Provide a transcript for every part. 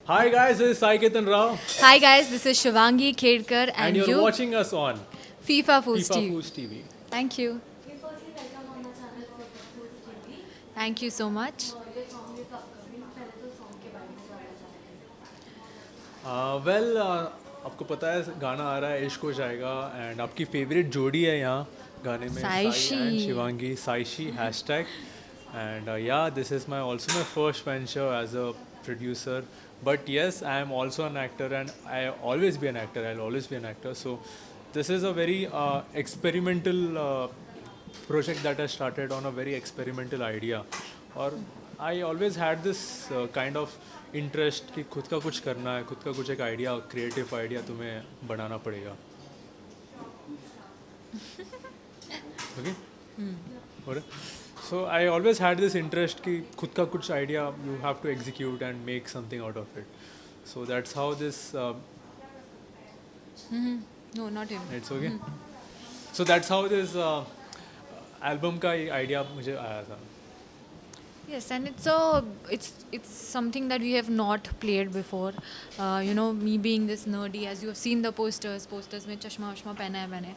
Hi guys, this is Sai Ketan Rao, Hi guys, this is Shivangi Khedkar and and you're you watching us on FIFA Foods FIFA TV. Foods TV. Thank you. Thank you so much. आपको पता है गाना आ रहा है इश्क हो जाएगा and आपकी फेवरेट जोड़ी है यहाँ गाने में Sai and Saishi. Shivangi Saishi hashtag and yeah this is my also my first venture as a producer, but yes, I am also an actor and I always be an actor. I'll always be an actor. So this is a very experimental project that I started on a very experimental idea. और I always had this kind of interest कि खुद का कुछ करना है, खुद का कुछ एक आइडिया, क्रिएटिव आइडिया तुम्हें बनाना पड़ेगा. Okay? और so I always had this interest कि खुद का कुछ idea you have to execute and make something out of it. So that's how this No, not him. it's okay. So that's how this album का idea मुझे आया था. Yes, and it's something that we have not played before. Me being this nerdy, as you have seen the posters में चश्मा वश्मा पहना है मैंने.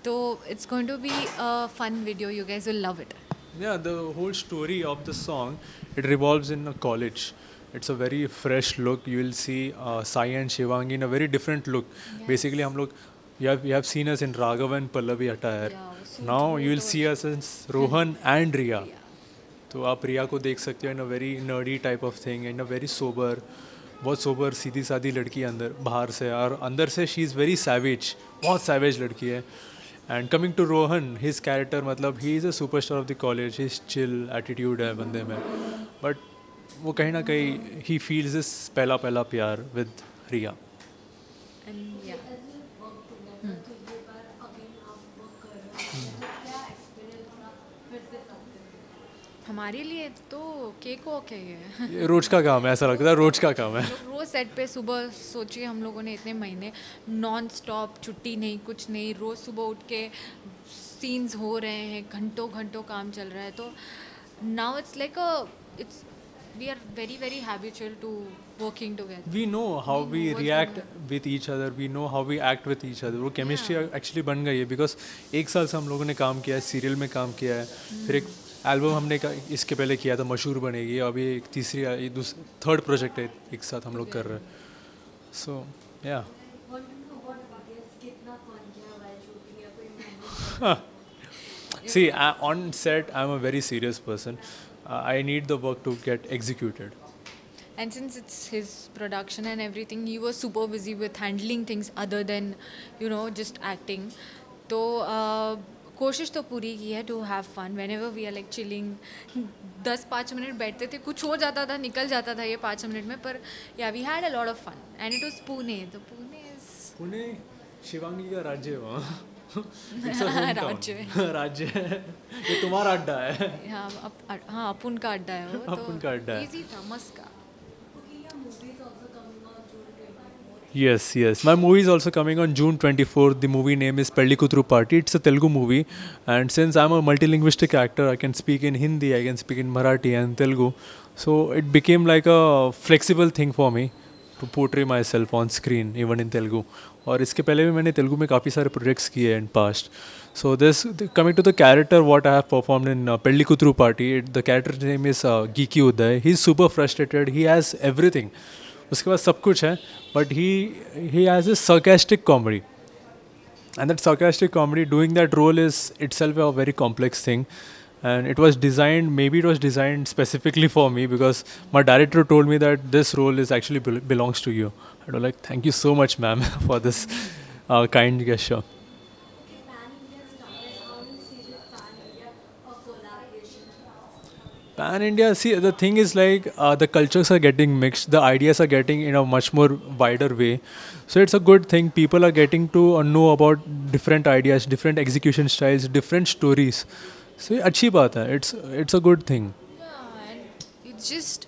So it's going to be a fun video. You guys will love it. Yeah, the whole story of the song, it revolves in a college. It's a very fresh look. You will see Sai and Shivangi in a very different look. Basically, हम लोग you have seen us in Raghav and Pallavi attire. Yeah, so Now you will see us as Rohan and Riya. तो आप रिया को देख सकते हो in a very nerdy type of thing in a very sober, बहुत sober सीधी सादी लड़की है अंदर बाहर से, और अंदर से शी इज़ वेरी सैवेज, बहुत सैवेज लड़की है. And coming to Rohan, his character मतलब he is a superstar of the college, his chill attitude है बंदे में, बट वो कहीं ना कहीं ही फील्स दिस पहला पहला प्यार विद रिया. And yeah. हमारे लिए तो केक वॉक है ये. ये रोज का काम है, ऐसा लगता है रोज का काम है. रोज सेट पे सुबह सोचिए हम लोगों ने इतने महीने नॉन स्टॉप, छुट्टी नहीं कुछ नहीं, रोज सुबह उठ के सीन्स हो रहे हैं, घंटों घंटों काम चल रहा है. तो now it's like it's we are very very habitual to working together. We know how We we know what's react going on. with each other, we know how we act with each other. वो chemistry actually बन गई है because एक साल से हम लोगों ने काम किया है, सीरियल में काम किया है, फिर एक एल्बम हमने इसके पहले किया था मशहूर बनेगी, अभी एक तीसरी थर्ड प्रोजेक्ट है एक साथ हम लोग कर रहे हैं. So yeah see on set I am a very serious person. I need the work to get executed. And since it's his production and everything, he was super busy with handling things other than, just acting. तो कोशिश तो पूरी की है to have fun whenever we are like chilling. 10-5 मिनट बैठते थे, कुछ हो जाता था, निकल जाता था ये 5 मिनट में, पर या we had a lot of fun and it was Pune. तो पुणे इज पुणे शिवांगी का राज्य है वहाँ. It's a hometown. राज्य है. राज्य है, ये तुम्हारा अड्डा है. हाँ अपुन का अड्डा है वो. अपुन का अड्डा है. इजी था, मस्त का. Yes, yes. My movie is also coming on June 24th. The movie name is Pelli Kutru Party. It's a Telugu movie. And since I'm a multilinguistic actor, I can speak in Hindi, I can speak in Marathi and Telugu. So it became like a flexible thing for me to portray myself on screen, even in Telugu. और इसके पहले भी मैंने तेलुगु में काफ़ी सारे projects किए हैं in past. So this coming to the character what I have performed in Pelli Kutru Party, the character's name is Geeky Uday. He's super frustrated. He has everything. उसके पास सब कुछ है, but he has a sarcastic comedy. And that sarcastic comedy, doing that role is itself a very complex thing. And it was designed specifically for me because my director told me that this role is actually belongs to you. I was like, thank you so much, ma'am, for this kind gesture. Pan India, see, the thing is like the cultures are getting mixed, the ideas are getting in a much more wider way. So it's a good thing. People are getting to know about different ideas, different execution styles, different stories. So ये अच्छी बात है. It's a good thing. And it's just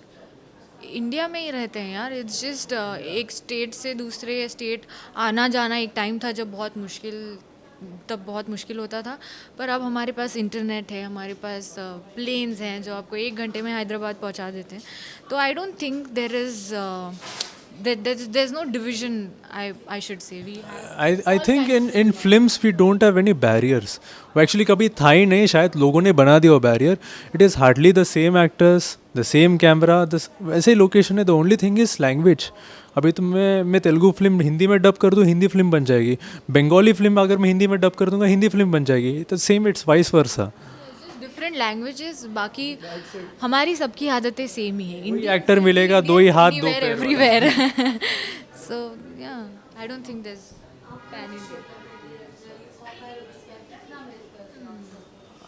India में ही रहते हैं यार. It's just एक state से दूसरे स्टेट आना जाना एक टाइम था जब बहुत मुश्किल होता था, पर अब हमारे पास इंटरनेट है, हमारे पास प्लेन्स हैं जो आपको 1 घंटे में हैदराबाद पहुंचा देते हैं. तो आई don't think there is there's no division. I should say we have I all think kinds in films we don't have any barriers. वो actually कभी था ही नहीं, शायद लोगों ने बना दिया वो barrier. It is hardly the same actors, the same camera, वैसे ही location है. The only thing is language. अभी तो मैं तेलुगु फिल्म हिंदी में डब कर दूँ, हिंदी फिल्म बन जाएगी. बंगाली फिल्म अगर मैं हिंदी में डब कर दूंगा, हिंदी फिल्म बन जाएगी. तो same, it's vice versa. Different languages. बाकी हमारी सबकी आदतें सेम ही है. कोई एक्टर मिलेगा, दो ही हाथ दो पैर. Everywhere. So yeah I don't think there is pan India.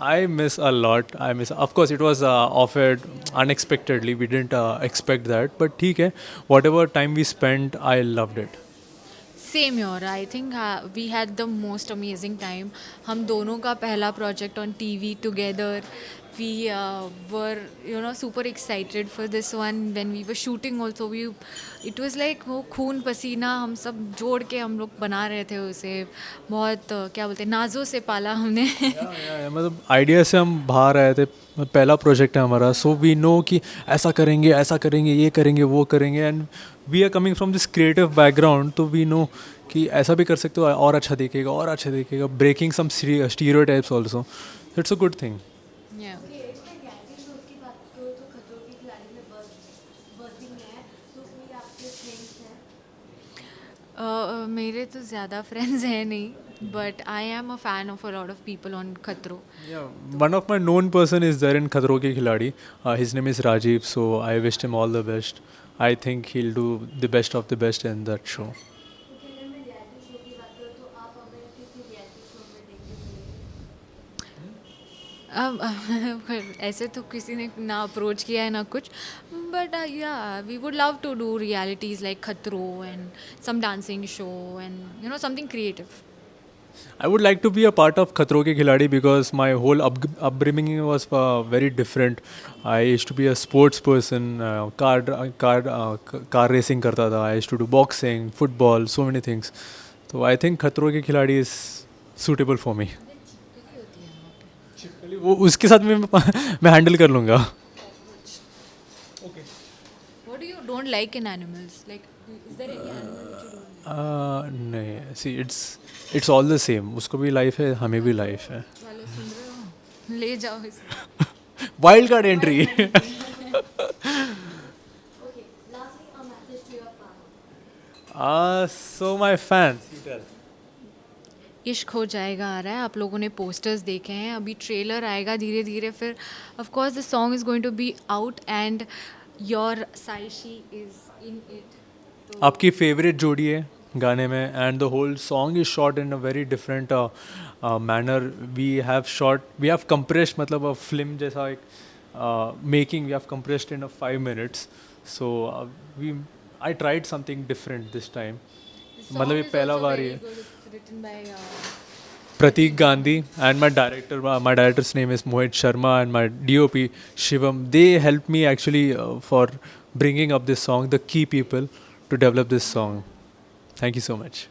I miss a lot. I miss. Of course, it was offered unexpectedly. We didn't expect that. But ठीक है. Whatever time we spent, I loved it. Same your. I think we had the most amazing time. हम दोनों का पहला project on TV together. We were super excited for this one. When we were shooting also we it was like वो खून पसीना हम सब जोड़ के हम लोग बना रहे थे उसे. बहुत क्या बोलते हैं, नाजों से पाला हमने. मतलब आइडिया से हम बाहर आए थे. पहला प्रोजेक्ट है हमारा. सो वी नो कि ऐसा करेंगे, ये करेंगे, वो करेंगे. And we are coming from this creative background. तो वी नो कि ऐसा भी कर सकते हो, और अच्छा दिखेगा. Breaking some stereotypes also. It's a good thing. Yeah. मेरे तो ज़्यादा फ्रेंड्स हैं नहीं, but I am a fan of a lot of people on Khatron. One of my known person is there in Khatro Ke Khiladi. His name is Rajiv, so I wished him all the best. I think he'll do the best of the best in that show. अब ऐसे तो किसी ने ना approach किया है ना कुछ, but yeah we would love to do realities like Khatron and some dancing show and something creative. I would like to be a part of Khatro Ke Khiladi because my whole upbringing was very different. I used to be a sports person, car racing करता था. I used to do boxing, football, so many things. So I think Khatro Ke Khiladi is suitable for me. वो उसके साथ में मैं handle कर लूँगा. What do you don't like in animals? Like, is there any animal that you don't? नहीं, see it's all the same. उसको भी लाइफ है, हमें भी लाइफ है. चलो सुन रहे हो, ले जाओ इसे. Wild card entry. Okay, lastly, a message to your fans. So my fans. इश्क हो जाएगा आ रहा है. आप लोगों ने पोस्टर्स देखे हैं, अभी ट्रेलर आएगा धीरे धीरे. फिर of course the song is going to be out and your Saishi is in it. आपकी फेवरेट जोड़ी है गाने में. And the whole song is shot in a very different manner. We have compressed, मतलब अ फिल्म जैसा एक making we have compressed in 5 minutes. So I tried something different this time. मतलब ये पहला बार ही है. written by Pratik Gandhi and my director's name is Mohit Sharma, and my DOP Shivam. They helped me actually for bringing up this song, the key people to develop this song. Thank you so much.